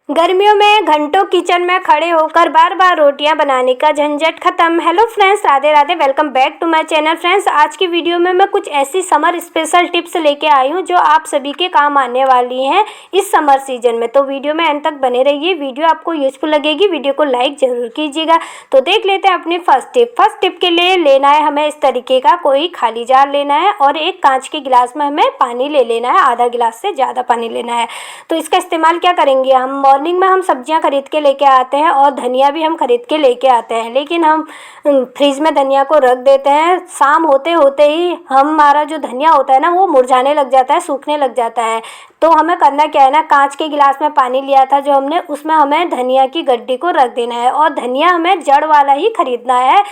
गर्मियों में घंटों किचन में खड़े होकर बार बार रोटियां बनाने का झंझट खत्म। Hello friends, Radhe Radhe, welcome back to my channel. Friends, आज की वीडियो में मैं कुछ ऐसी समर स्पेशल टिप्स लेके आई हूं जो आप सभी के काम आने वाली हैं इस समर सीजन में। तो वीडियो में एंड तक बने रहिए, वीडियो आपको यूजफुल लगेगी, वीडियो को लाइक जरूर कीजिएगा। तो देख लेते हैं अपनी फर्स्ट टिप। फर्स्ट टिप के लिए लेना है हमें इस तरीके का कोई खाली जार लेना है और एक कांच के गिलास में हमें पानी ले लेना है, आधा गिलास से ज़्यादा पानी लेना है। तो इसका इस्तेमाल क्या करेंगे हम, मॉर्निंग में हम सब्जियां खरीद के लेके आते हैं और धनिया भी हम खरीद के लेके आते हैं, लेकिन हम फ्रिज में धनिया को रख देते हैं। शाम होते होते ही हमारा जो धनिया होता है ना वो मुरझाने लग जाता है, सूखने लग जाता है। तो हमें करना क्या है ना, कांच के गिलास में पानी लिया था जो हमने, उसमें हमें धनिया की गड्डी को रख देना है और धनिया हमें जड़ वाला ही खरीदना है।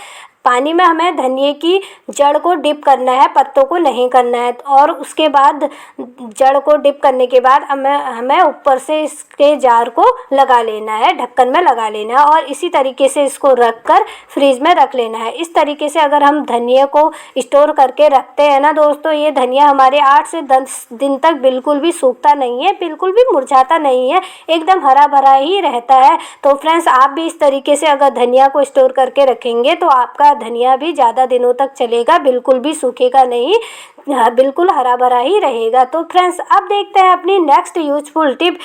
पानी में हमें धनिए की जड़ को डिप करना है, पत्तों को नहीं करना है। और उसके बाद जड़ को डिप करने के बाद हमें ऊपर से इसके जार को लगा लेना है, ढक्कन में लगा लेना है और इसी तरीके से इसको रख कर फ्रीज में रख लेना है। इस तरीके से अगर हम धनिया को स्टोर करके रखते हैं ना दोस्तों, ये धनिया हमारे 8 से 10 दिन तक बिल्कुल भी सूखता नहीं है, बिल्कुल भी मुरझाता नहीं है, एकदम हरा भरा ही रहता है। तो फ्रेंड्स, आप भी इस तरीके से अगर धनिया को स्टोर करके रखेंगे तो आपका धनिया भी ज़्यादा दिनों तक चलेगा, बिल्कुल भी सूखेगा नहीं, बिल्कुल हरा भरा ही रहेगा। तो फ्रेंड्स, अब देखते हैं अपनी नेक्स्ट यूजफुल टिप।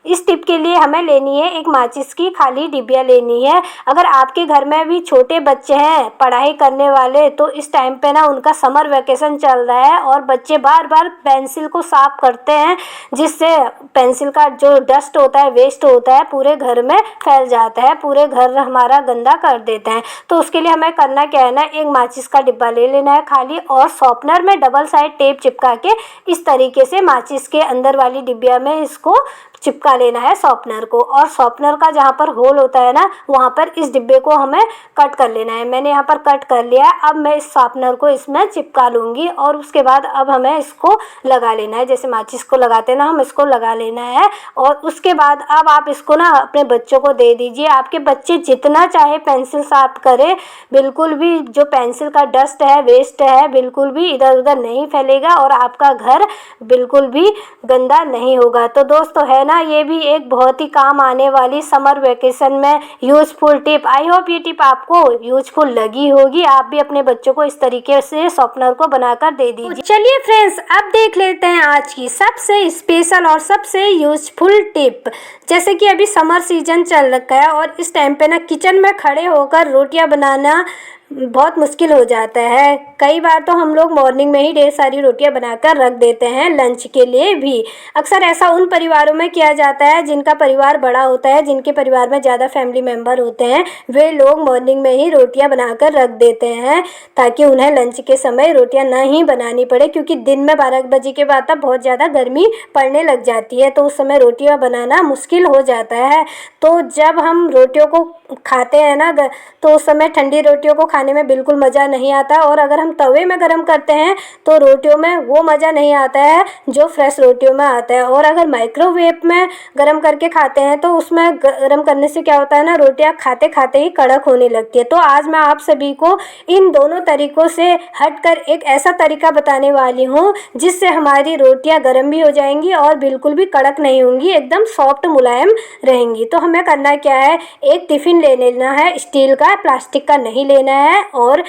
इस टिप के लिए हमें लेनी है एक माचिस की खाली डिबिया लेनी है। अगर आपके घर में भी छोटे बच्चे हैं पढ़ाई करने वाले, तो इस टाइम पे ना उनका समर वेकेशन चल रहा है और बच्चे बार बार पेंसिल को साफ करते हैं, जिससे पेंसिल का जो डस्ट होता है, वेस्ट होता है, पूरे घर में फैल जाता है, पूरे घर हमारा गंदा कर देते हैं। तो उसके लिए हमें करना क्या है ना, एक माचिस का डिब्बा ले लेना है खाली और शॉर्पनर में डबल साइड टेप चिपका के इस तरीके से माचिस के अंदर वाली डिब्बिया में इसको चिपका लेना है शॉर्पनर को। और शॉर्पनर का जहाँ पर होल होता है ना, वहाँ पर इस डिब्बे को हमें कट कर लेना है। मैंने यहाँ पर कट कर लिया है। अब मैं इस शॉर्पनर को इसमें चिपका लूँगी और उसके बाद अब हमें इसको लगा लेना है, जैसे माचिस को लगाते हैं ना, हम इसको लगा लेना है। और उसके बाद अब आप इसको ना अपने बच्चों को दे दीजिए। आपके बच्चे जितना चाहे पेंसिल शार्प करें, बिल्कुल भी जो पेंसिल का डस्ट है, वेस्ट है, बिल्कुल भी इधर उधर नहीं फैलेगा और आपका घर बिल्कुल भी गंदा नहीं होगा। तो दोस्तों, है ना, ये भी एक बहुत ही काम आने वाली समर वेकेशन में यूजफुल टिप। आई होप ये टिप आपको यूजफुल लगी होगी। आप भी अपने बच्चों को इस तरीके से शॉर्पनर को बनाकर दे दीजिए। चलिए फ्रेंड्स, अब देख लेते हैं आज की सबसे स्पेशल और सबसे यूजफुल टिप। जैसे कि अभी समर सीजन चल रखा है और इस टाइम पे ना किचन में खड़े होकर रोटियां बनाना बहुत मुश्किल हो जाता है। कई बार तो हम लोग मॉर्निंग में ही ढेर सारी रोटियां बनाकर रख देते हैं लंच के लिए भी। अक्सर ऐसा उन परिवारों में किया जाता है जिनका परिवार बड़ा होता है, जिनके परिवार में ज़्यादा फैमिली मेम्बर होते हैं, वे लोग मॉर्निंग में ही रोटियां बनाकर रख देते हैं ताकि उन्हें लंच के समय रोटियां ना ही बनानी पड़े, क्योंकि दिन में 12 बजे के बाद तब बहुत ज़्यादा गर्मी पड़ने लग जाती है, तो उस समय रोटियाँ बनाना मुश्किल हो जाता है। तो जब हम रोटियों को खाते हैं ना, तो उस समय ठंडी रोटियों को खाने में बिल्कुल मज़ा नहीं आता और अगर हम तवे में गरम करते हैं तो रोटियों में वो मज़ा नहीं आता है जो फ्रेश रोटियों में आता है। और अगर माइक्रोवेव में गरम करके खाते हैं तो उसमें गरम करने से क्या होता है ना, रोटियां खाते खाते ही कड़क होने लगती है। तो आज मैं आप सभी को इन दोनों तरीक़ों से हटकर एक ऐसा तरीका बताने वाली हूँ जिससे हमारी रोटियाँ गर्म भी हो जाएंगी और बिल्कुल भी कड़क नहीं होंगी, एकदम सॉफ्ट मुलायम रहेंगी। तो हमें करना क्या है, एक टिफ़िन ले लेना है, स्टील का, प्लास्टिक का नहीं लेना है। और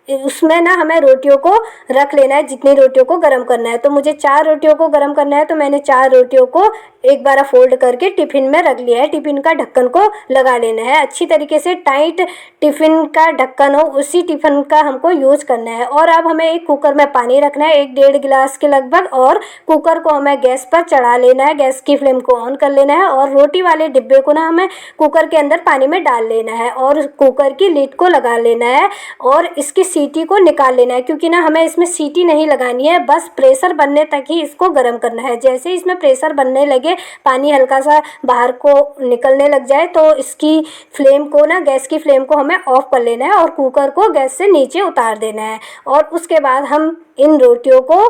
उसमें ना हमें रोटियों को रख लेना है, जितनी रोटियों को गरम करना है। तो मुझे 4 रोटियों को गरम करना है, तो मैंने 4 रोटियों को एक बार फोल्ड करके टिफ़िन में रख लिया है। टिफ़िन का ढक्कन को लगा लेना है अच्छी तरीके से, टाइट टिफ़िन का ढक्कन हो उसी टिफ़िन का हमको यूज़ करना है। और अब हमें एक कुकर में पानी रखना है, 1-1.5 गिलास के लगभग, और कुकर को हमें गैस पर चढ़ा लेना है, गैस की फ्लेम को ऑन कर लेना है और रोटी वाले डिब्बे को ना हमें कुकर के अंदर पानी में डाल लेना है और कुकर की लिड को लगा लेना है और इसकी सीटी को निकाल लेना है, क्योंकि ना हमें इसमें सीटी नहीं लगानी है, बस प्रेशर बनने तक ही इसको गर्म करना है। जैसे इसमें प्रेशर बनने लगे, पानी हल्का सा बाहर को निकलने लग जाए, तो इसकी फ्लेम को ना, गैस की फ्लेम को हमें ऑफ कर लेना है और कुकर को गैस से नीचे उतार देना है। और उसके बाद हम इन रोटियों को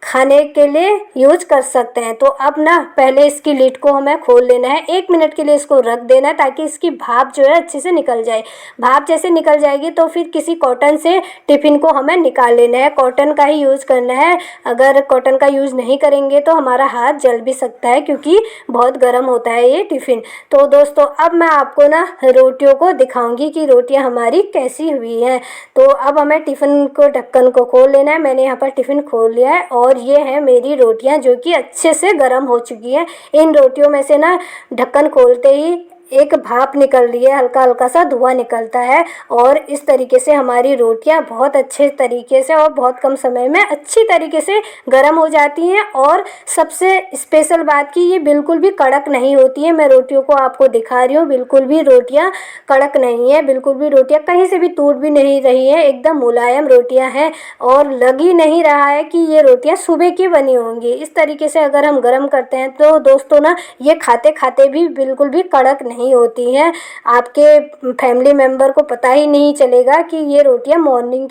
खाने के लिए यूज कर सकते हैं। तो अब ना पहले इसकी लिड को हमें खोल लेना है, 1 मिनट के लिए इसको रख देना है ताकि इसकी भाप जो है अच्छे से निकल जाए। भाप जैसे निकल जाएगी तो फिर किसी कॉटन से टिफ़िन को हमें निकाल लेना है। कॉटन का ही यूज़ करना है, अगर कॉटन का यूज़ नहीं करेंगे तो हमारा हाथ जल भी सकता है क्योंकि बहुत गर्म होता है ये टिफ़िन। तो दोस्तों अब मैं आपको ना रोटियों को दिखाऊंगी कि रोटियां हमारी कैसी हुई हैं। तो अब हमें टिफ़िन को ढक्कन को खोल लेना है। मैंने यहाँ पर टिफ़िन खोल लिया है और ये है मेरी रोटियां जो कि अच्छे से गर्म हो चुकी हैं। इन रोटियों में से ना ढक्कन खोलते ही एक भाप निकल रही है, हल्का हल्का सा धुआं निकलता है और इस तरीके से हमारी रोटियां बहुत अच्छे तरीके से और बहुत कम समय में अच्छी तरीके से गर्म हो जाती हैं। और सबसे स्पेशल बात कि ये बिल्कुल भी कड़क नहीं होती है। मैं रोटियों को आपको दिखा रही हूँ, बिल्कुल भी रोटियां कड़क नहीं है, बिल्कुल भी रोटियां कहीं से भी टूट भी नहीं रही है, एकदम मुलायम रोटियां हैं और लग ही नहीं रहा है कि ये रोटियां सुबह की बनी होंगी। इस तरीके से अगर हम गर्म करते हैं तो दोस्तों ना ये खाते खाते भी बिल्कुल भी कड़क नहीं होती हैं। आपके फैमिली मेम्बर को पता ही नहीं चलेगा कि ये रोटियां मॉर्निंग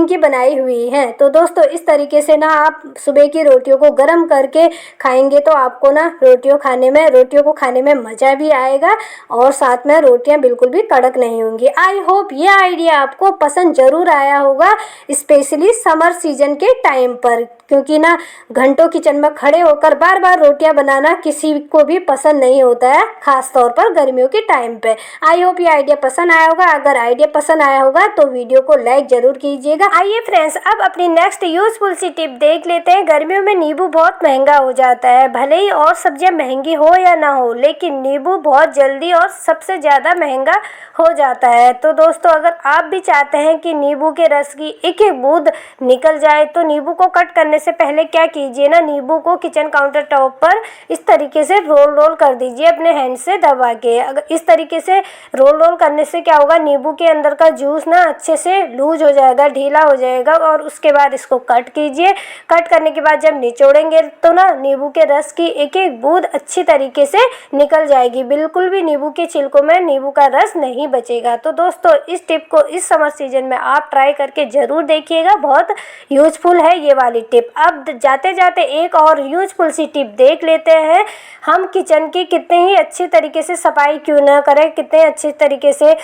की बनाई हुई हैं। तो दोस्तों इस तरीके से ना आप सुबह की रोटियों को गर्म करके खाएंगे तो आपको ना रोटियों को खाने में मज़ा भी आएगा और साथ में रोटियां बिल्कुल भी कड़क नहीं होंगी। आई होप ये आइडिया आपको पसंद ज़रूर आया होगा, स्पेशली समर सीजन के टाइम पर, क्योंकि ना घंटों किचन में खड़े होकर बार बार रोटियां बनाना किसी को भी पसंद नहीं होता है, खास तौर पर गर्मियों के टाइम पे। आई होप ये आइडिया पसंद आया होगा। अगर आइडिया पसंद आया होगा तो वीडियो को लाइक जरूर कीजिएगा। आइए फ्रेंड्स अब अपनी नेक्स्ट यूजफुल सी टिप देख लेते हैं। गर्मियों में नींबू बहुत महंगा हो जाता है, भले ही और सब्जियां महंगी हो या ना हो, लेकिन नींबू बहुत जल्दी और सबसे ज़्यादा महंगा हो जाता है। तो दोस्तों अगर आप भी चाहते हैं कि नींबू के रस की एक एक बूंद निकल जाए तो नींबू को कट करने से पहले क्या कीजिए ना, नींबू को किचन काउंटर टॉप पर इस तरीके से रोल कर दीजिए अपने हैंड से दबा के। अगर इस तरीके से रोल करने से क्या होगा, नींबू के अंदर का जूस ना अच्छे से लूज हो जाएगा, ढीला हो जाएगा और उसके बाद इसको कट कीजिए। कट करने के बाद जब निचोड़ेंगे तो ना नींबू के रस की एक एक बूंद अच्छी तरीके से निकल जाएगी, बिल्कुल भी नींबू के छिलकों में नींबू का रस नहीं बचेगा। तो दोस्तों इस टिप को इस समर सीजन में आप ट्राई करके ज़रूर देखिएगा, बहुत यूजफुल है ये वाली टिप। अब जाते जाते एक और यूजफुल सी टिप देख लेते हैं। हम किचन की कितने ही अच्छी तरीके से सफाई क्यों ना करें, कितने अच्छे तरीके से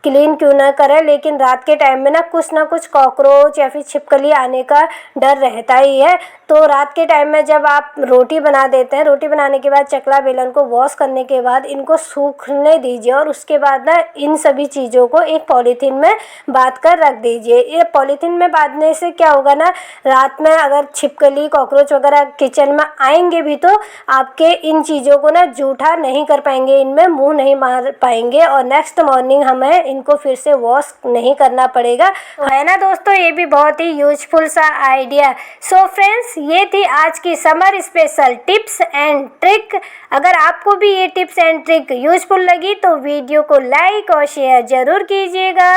क्लीन क्यों ना करें, लेकिन रात के टाइम में ना कुछ कॉकरोच या फिर छिपकली आने का डर रहता ही है। तो रात के टाइम में जब आप रोटी बना देते हैं, रोटी बनाने के बाद चकला बेलन को वॉश करने के बाद इनको सूखने दीजिए और उसके बाद ना इन सभी चीज़ों को एक पॉलीथीन में बांध कर रख दीजिए। ये पॉलीथीन में बांधने से क्या होगा ना, रात में अगर छिपकली कॉकरोच वगैरह किचन में आएंगे भी तो आपके इन चीज़ों को ना जूठा नहीं कर पाएंगे, इनमें मुँह नहीं मार पाएंगे और नेक्स्ट मॉर्निंग हमें इनको फिर से वॉश नहीं करना पड़ेगा। है ना दोस्तों, ये भी बहुत ही यूजफुल सा आइडिया। सो फ्रेंड्स ये थी आज की summer special tips and trick. अगर आपको भी ये टिप्स एंड ट्रिक यूजफुल लगी तो वीडियो को लाइक और शेयर जरूर कीजिएगा।